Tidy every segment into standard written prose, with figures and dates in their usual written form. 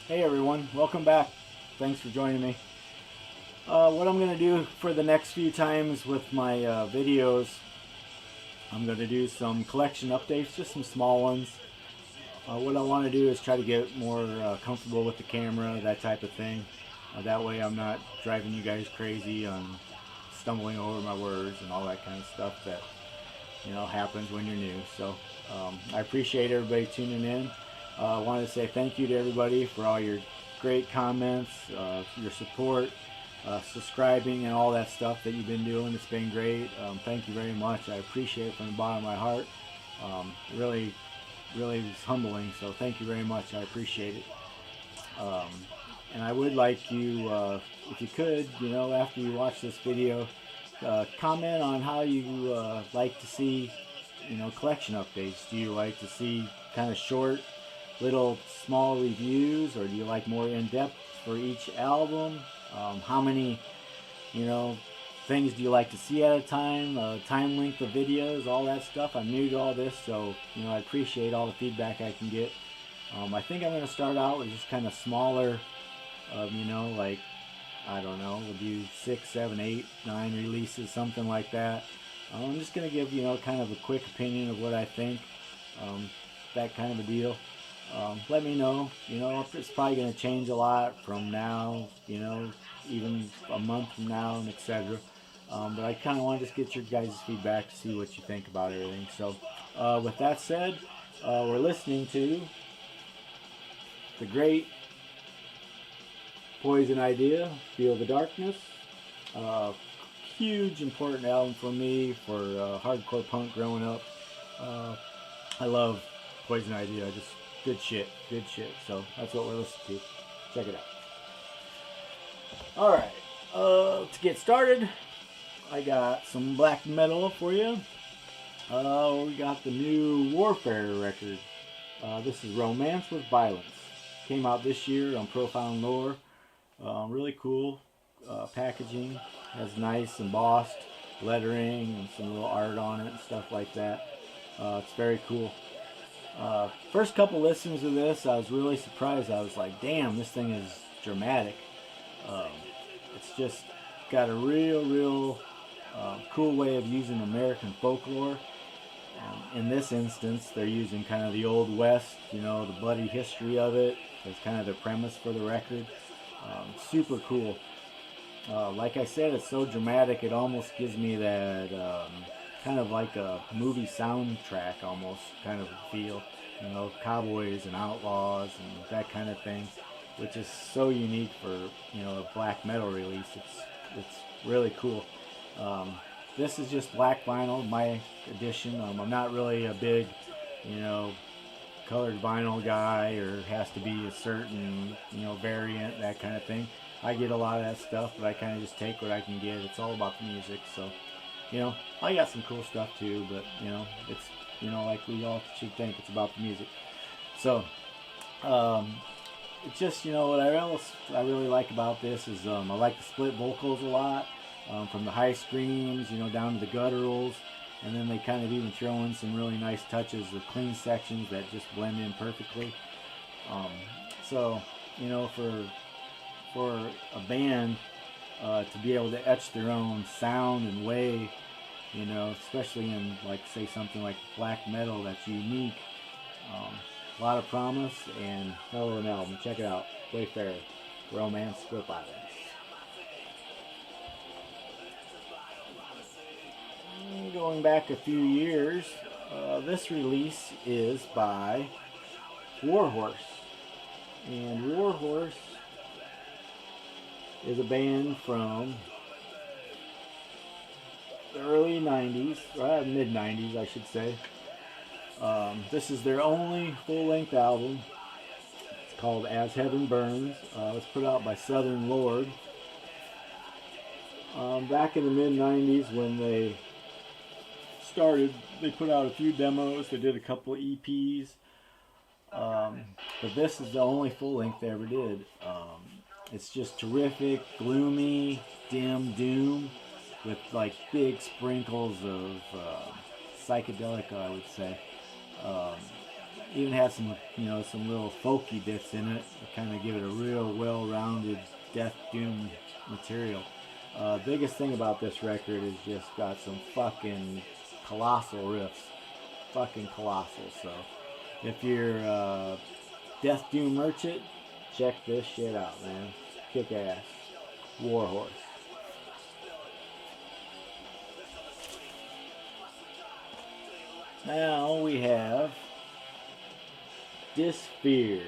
Hey everyone, welcome back. Thanks for joining me. What I'm going to do for the next few times with my videos, I'm going to do some collection updates, just some small ones. What I want to do is try to get more comfortable with the camera, that type of thing. That way I'm not driving you guys crazy on stumbling over my words and all that kind of stuff that happens when you're new. So I appreciate everybody tuning in. I wanted to say thank you to everybody for all your great comments, your support, subscribing, and all that stuff that you've been doing. It's been great. Thank you very much. I appreciate it from the bottom of my heart. Really, really is humbling. So thank you very much. I appreciate it. And I would like you, if you could, after you watch this video, comment on how you like to see, collection updates. Do you like to see kind of short, little small reviews, or do you like more in-depth for each album? How many things do you like to see at a time, time length of videos, all that stuff? I'm new to all this, so I appreciate all the feedback I can get. I think I'm going to start out with just kind of smaller, like, I don't know, we'll do 6, 7, 8, 9 releases, something like that. I'm just going to give kind of a quick opinion of what I think, that kind of a deal. Let me know, it's probably going to change a lot from now, even a month from now, and etc. But I kind of want to just get your guys' feedback to see what you think about everything. So, with that said, we're listening to the great Poison Idea, Feel the Darkness. Huge, important album for me, for hardcore punk growing up. I love Poison Idea, just good shit. So that's what we're listening to. Check it out. Alright, to get started, I got some black metal for you. We got the new Warfare record. This is Romance with Violence. Came out this year on Profound Lore. Really cool packaging. Has nice embossed lettering and some little art on it and stuff like that. It's very cool. First couple listens of this, I was really surprised. I was like, damn, this thing is dramatic. It's just got a real cool way of using American folklore. In this instance, they're using kind of the Old West, the bloody history of it. That's kind of the premise for the record. Super cool. Like I said, it's so dramatic, it almost gives me that kind of like a movie soundtrack almost kind of feel, cowboys and outlaws and that kind of thing, which is so unique for a black metal release. It's really cool. This is just black vinyl, my edition. I'm not really a big colored vinyl guy, or has to be a certain variant, that kind of thing. I get a lot of that stuff, but I kind of just take what I can get. It's all about the music. So I got some cool stuff too, but it's like we all should think, it's about the music. So it's just what I really like about this is I like the split vocals a lot, from the high screams down to the gutturals, and then they kind of even throw in some really nice touches of clean sections that just blend in perfectly. So for a band to be able to etch their own sound and way, especially in, like, say something like black metal that's unique. A lot of promise, and hell of an album. Check it out. Wayfarer, Romance with Violence. Going back a few years, this release is by Warhorse. And Warhorse is a band from the early 90s, or mid 90s I should say. This is their only full-length album. It's called As Heaven Burns. It's put out by Southern Lord. Back in the mid 90s when they started, they put out a few demos. They did a couple of EPs. But this is the only full-length they ever did. It's just terrific, gloomy, dim doom with like big sprinkles of psychedelic, I would say. Even has some, some little folky bits in it to kind of give it a real well-rounded Death Doom material. Biggest thing about this record is just got some fucking colossal riffs. Fucking colossal. So if you're Death Doom merchant, check this shit out, man. Kick ass. Warhorse. Now we have Dysphere,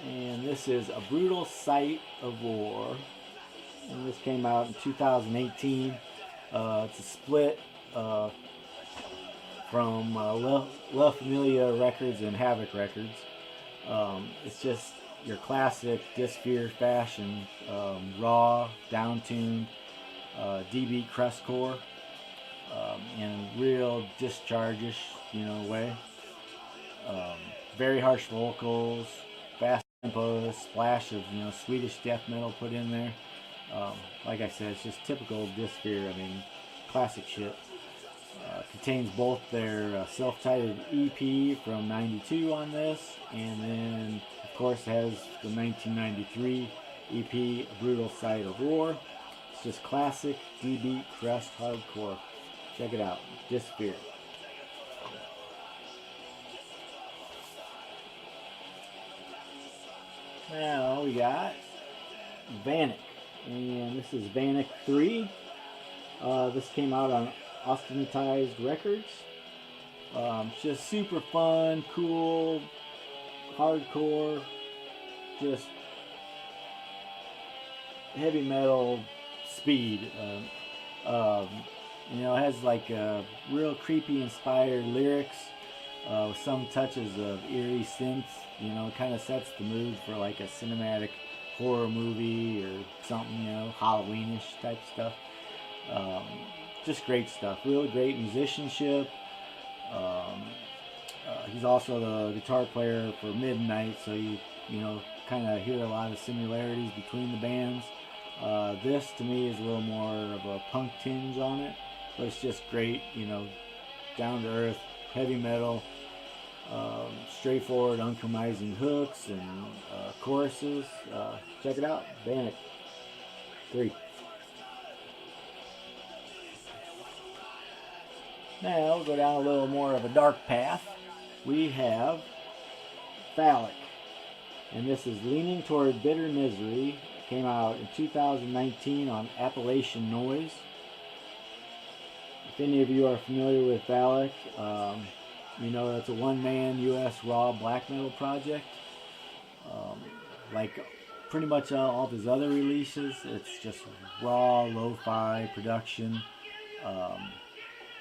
and this is A Brutal Sight of War, and this came out in 2018. It's a split from La Familia Records and Havoc Records. It's just your classic Dysphere fashion, raw, down-tuned, D-beat crustcore, in real discharge-ish, way. Very harsh vocals, fast tempo, splash of Swedish death metal put in there. Like I said, it's just typical Dysphere. I mean, classic shit. Contains both their self-titled EP from '92 on this, and then of course has the 1993 EP, A Brutal Sight of War. It's just classic D-beat crust hardcore. Check it out, Dysphere. Now we got Vanik, and this is Vanik 3. This came out on Austenatized Records. Just super fun, cool, hardcore, just heavy metal speed. It has like real creepy inspired lyrics with some touches of eerie synths. It kind of sets the mood for like a cinematic horror movie or something, Halloweenish type stuff. Just great stuff. Really great musicianship. He's also the guitar player for Midnight, so you kind of hear a lot of similarities between the bands. This to me is a little more of a punk tinge on it, but it's just great, down to earth, heavy metal, straightforward, uncompromising hooks and choruses. Check it out, Vanik 3. Now we'll go down a little more of a dark path. We have Phallic, and this is Leaning Toward Bitter Misery. It came out in 2019 on Appalachian Noise. If any of you are familiar with Phallic, it's a one-man U.S. raw black metal project. Like pretty much all of his other releases, it's just raw, lo-fi production.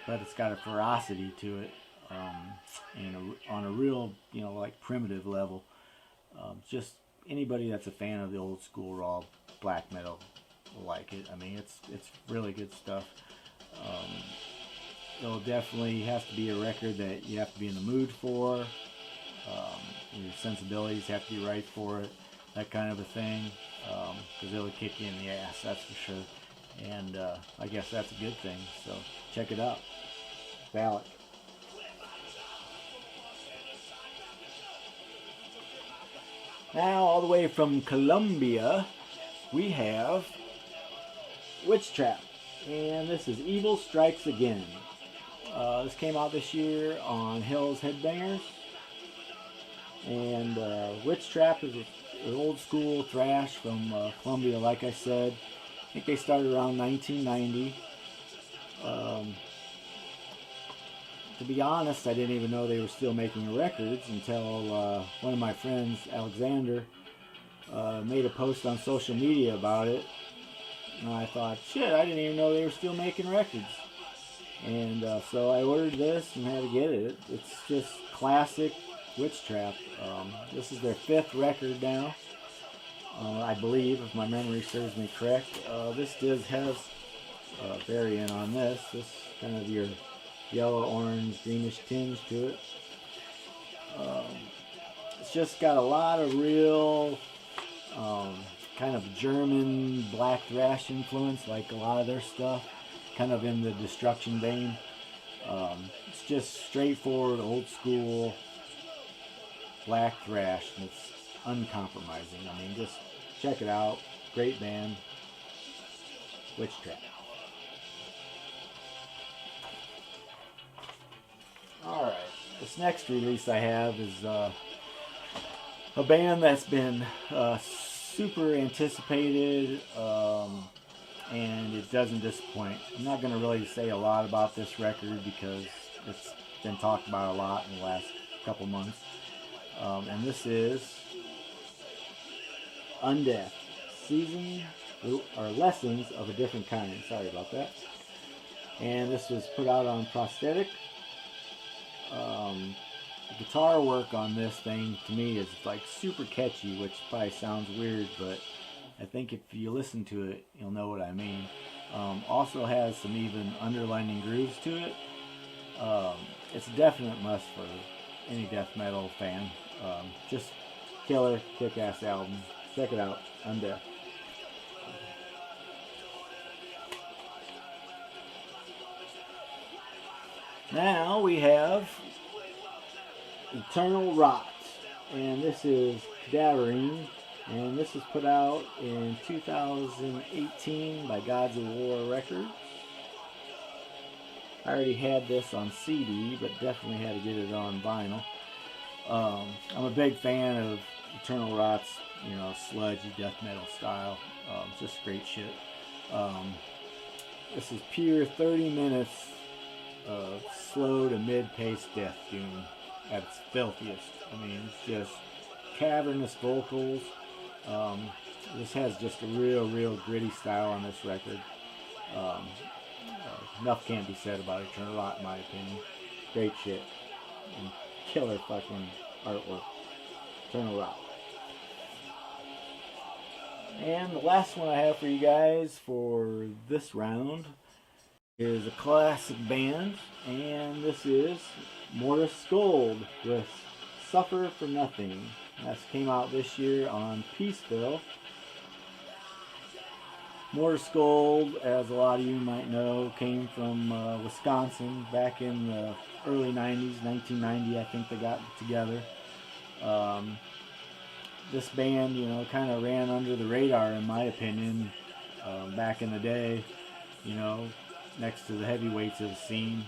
But it's got a ferocity to it, and on a real, like primitive level. Just anybody that's a fan of the old school raw black metal will like it. I mean, it's really good stuff. It'll definitely have to be a record that you have to be in the mood for. Your sensibilities have to be right for it, that kind of a thing, because it'll kick you in the ass, that's for sure. And I guess that's a good thing, so check it out. Phallic. Now, all the way from Colombia, we have Witch Trap, and this is Evil Strikes Again. This came out this year on Hell's Headbangers, and Witch Trap is an old school thrash from Colombia, like I said. I think they started around 1990. To be honest, I didn't even know they were still making records until one of my friends, Alexander, made a post on social media about it. And I thought, shit, I didn't even know they were still making records. And so I ordered this and had to get it. It's just classic Witch Trap. This is their 5th record now, I believe, if my memory serves me correct. This does have a variant on this. This kind of your yellow, orange, greenish tinge to it. It's just got a lot of real kind of German black thrash influence, like a lot of their stuff, kind of in the Destruction vein. It's just straightforward, old school, black thrash, and it's uncompromising. I mean, just check it out. Great band. Witch Trap. Alright, this next release I have is a band that's been super anticipated, and it doesn't disappoint. I'm not going to really say a lot about this record because it's been talked about a lot in the last couple months. And this is Undeath, Season or Lessons of a Different Kind. Sorry about that. And this was put out on Prosthetic. The guitar work on this thing to me is like super catchy, which probably sounds weird, but I think if you listen to it, you'll know what I mean. Also has some even underlining grooves to it. It's a definite must for any death metal fan. Just killer, kick-ass album. Check it out, Undeath. Now we have Eternal Rot, and this is Cadaverine, and this was put out in 2018 by Gods of War Records. I already had this on CD, but definitely had to get it on vinyl. I'm a big fan of Eternal Rot's, sludgy death metal style. Just great shit. This is pure 30 minutes of slow to mid-paced death doom at its filthiest. I mean, it's just cavernous vocals. This has just a real gritty style on this record. Enough can't be said about Eternal Rot in my opinion. Great shit. And killer fucking artwork. Eternal Rot. And the last one I have for you guys for this round is a classic band, and this is Mortis Skuld with Suffer for Nothing. That came out this year on Peaceville. Mortis Skuld, as a lot of you might know, came from Wisconsin back in the early 90s, 1990 I think they got together. This band, kind of ran under the radar in my opinion back in the day, next to the heavyweights of the scene.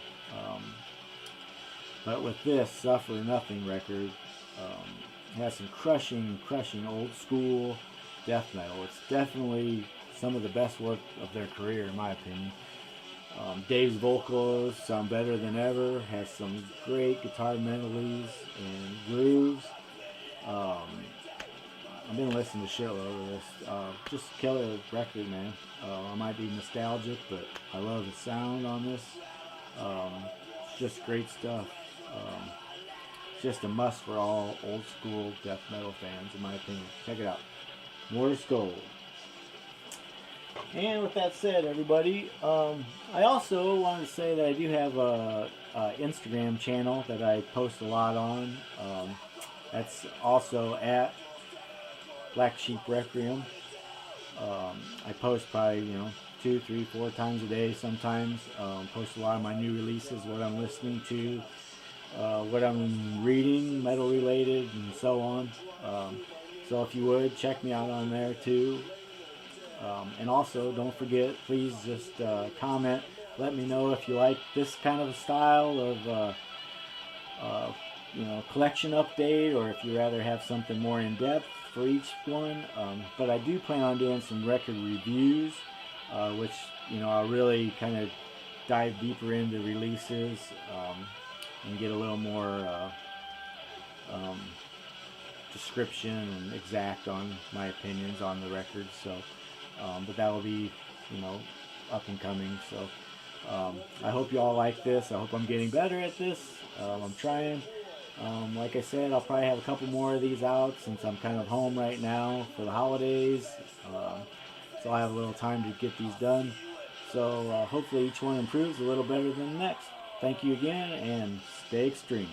But with this Suffer Nothing record, it has some crushing old school death metal. It's definitely some of the best work of their career in my opinion. Dave's vocals sound better than ever, has some great guitar melodies and grooves. I've been listening to shitload of this. Just killer record, man. I might be nostalgic, but I love the sound on this. It's just great stuff. It's just a must for all old school death metal fans, in my opinion. Check it out. Mortis Skuld. And with that said, everybody, I also wanted to say that I do have a Instagram channel that I post a lot on. That's also at Black Sheep Requiem. I post probably 2, 3, 4 times a day sometimes. Post a lot of my new releases, what I'm listening to, what I'm reading, metal related, and so on. So if you would, check me out on there too. And also, don't forget, please just comment. Let me know if you like this kind of a style of collection update, or if you rather have something more in depth for each one. But I do plan on doing some record reviews, which I'll really kind of dive deeper into releases and get a little more description and exact on my opinions on the records. So, but that will be up and coming. So I hope you all like this. I hope I'm getting better at this. I'm trying. Like I said, I'll probably have a couple more of these out since I'm kind of home right now for the holidays. So I have a little time to get these done. So hopefully each one improves a little better than the next. Thank you again, and stay extreme.